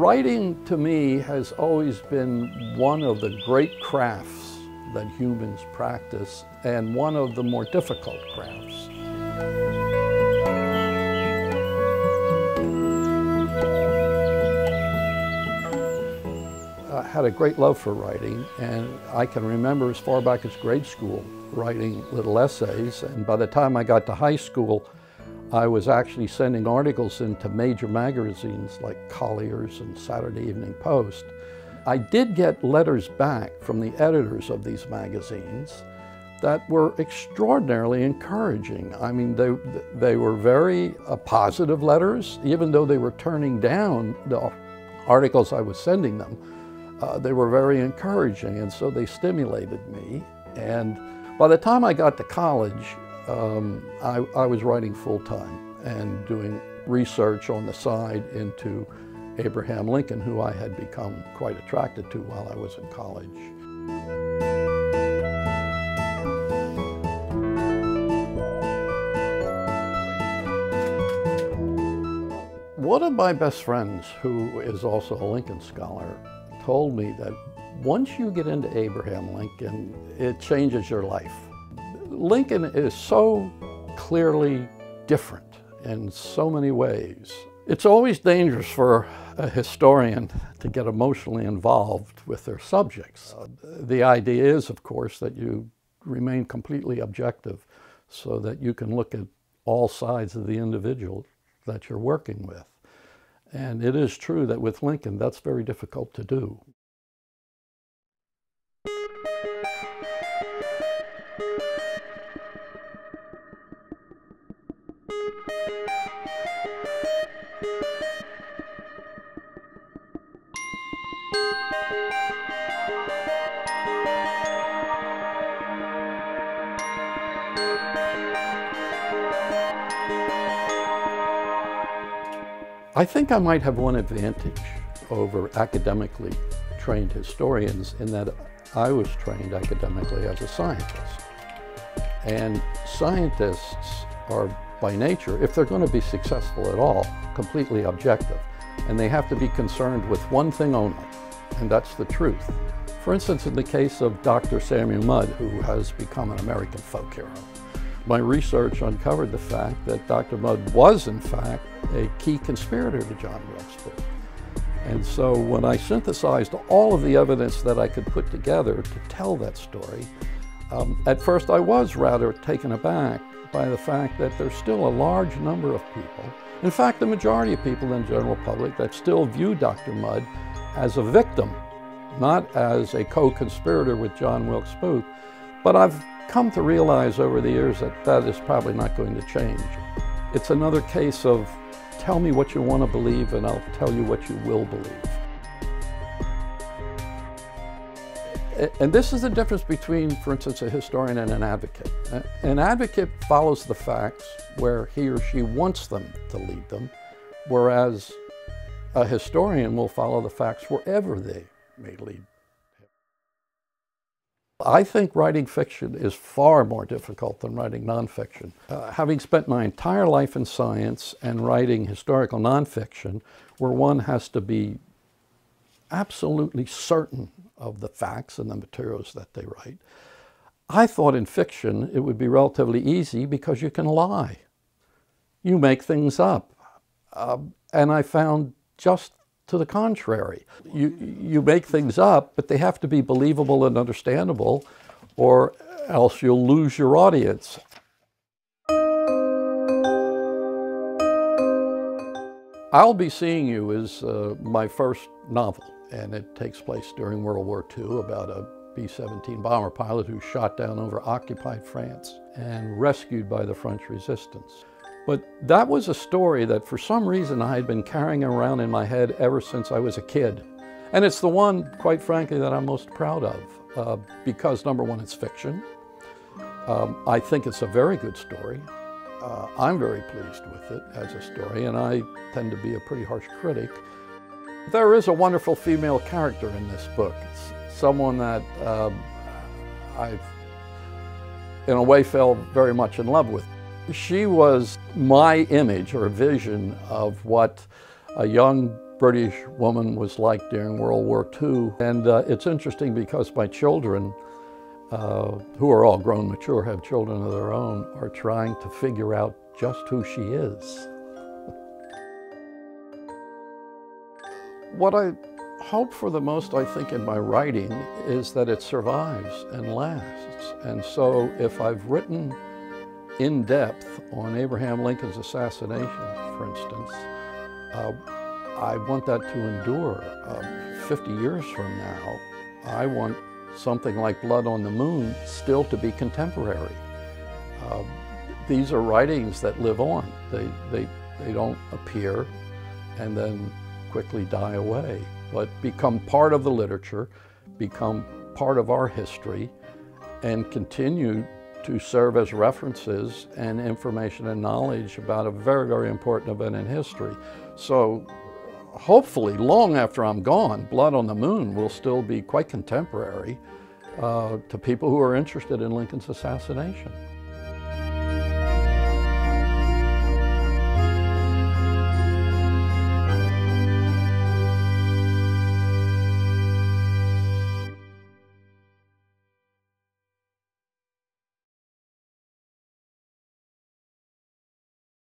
Writing, to me, has always been one of the great crafts that humans practice, and one of the more difficult crafts. I had a great love for writing, and I can remember as far back as grade school writing little essays, and by the time I got to high school, I was actually sending articles into major magazines like Collier's and Saturday Evening Post. I did get letters back from the editors of these magazines that were extraordinarily encouraging. I mean, they were very positive letters, even though they were turning down the articles I was sending them. They were very encouraging, and so they stimulated me. And by the time I got to college, I was writing full-time and doing research on the side into Abraham Lincoln, who I had become quite attracted to while I was in college. One of my best friends, who is also a Lincoln scholar, told me that once you get into Abraham Lincoln, it changes your life. Lincoln is so clearly different in so many ways. It's always dangerous for a historian to get emotionally involved with their subjects. The idea is, of course, that you remain completely objective so that you can look at all sides of the individual that you're working with. And it is true that with Lincoln, that's very difficult to do. I think I might have one advantage over academically trained historians in that I was trained academically as a scientist. And scientists are, by nature, if they're going to be successful at all, completely objective. And they have to be concerned with one thing only, and that's the truth. For instance, in the case of Dr. Samuel Mudd, who has become an American folk hero, my research uncovered the fact that Dr. Mudd was, in fact, a key conspirator to John Wilkes Booth. And so when I synthesized all of the evidence that I could put together to tell that story, at first I was rather taken aback by the fact that there's still a large number of people, in fact the majority of people in the general public, that still view Dr. Mudd as a victim, not as a co-conspirator with John Wilkes Booth. But I've come to realize over the years that that is probably not going to change. It's another case of tell me what you want to believe and I'll tell you what you will believe. And this is the difference between, for instance, a historian and an advocate. An advocate follows the facts where he or she wants them to lead them, whereas a historian will follow the facts wherever they may lead. I think writing fiction is far more difficult than writing nonfiction. Having spent my entire life in science and writing historical nonfiction, where one has to be absolutely certain of the facts and the materials that they write, I thought in fiction it would be relatively easy because you can lie. You make things up. And I found just to the contrary. You make things up, but they have to be believable and understandable, or else you'll lose your audience. I'll Be Seeing You is my first novel, and it takes place during World War II about a B-17 bomber pilot who's shot down over occupied France and rescued by the French resistance. But that was a story that for some reason I had been carrying around in my head ever since I was a kid. And it's the one, quite frankly, that I'm most proud of because, number one, it's fiction. I think it's a very good story. I'm very pleased with it as a story, and I tend to be a pretty harsh critic. There is a wonderful female character in this book. It's someone that I've, in a way, fell very much in love with. She was my image or vision of what a young British woman was like during World War II. And it's interesting because my children, who are all grown, mature, have children of their own, are trying to figure out just who she is. What I hope for the most, I think, in my writing is that it survives and lasts. And so if I've written in depth on Abraham Lincoln's assassination, for instance, I want that to endure. 50 years from now, I want something like Blood on the Moon still to be contemporary. These are writings that live on. They don't appear and then quickly die away, but become part of the literature, become part of our history, and continue to serve as references and information and knowledge about a very, very important event in history. So hopefully, long after I'm gone, Blood on the Moon will still be quite contemporary to people who are interested in Lincoln's assassination.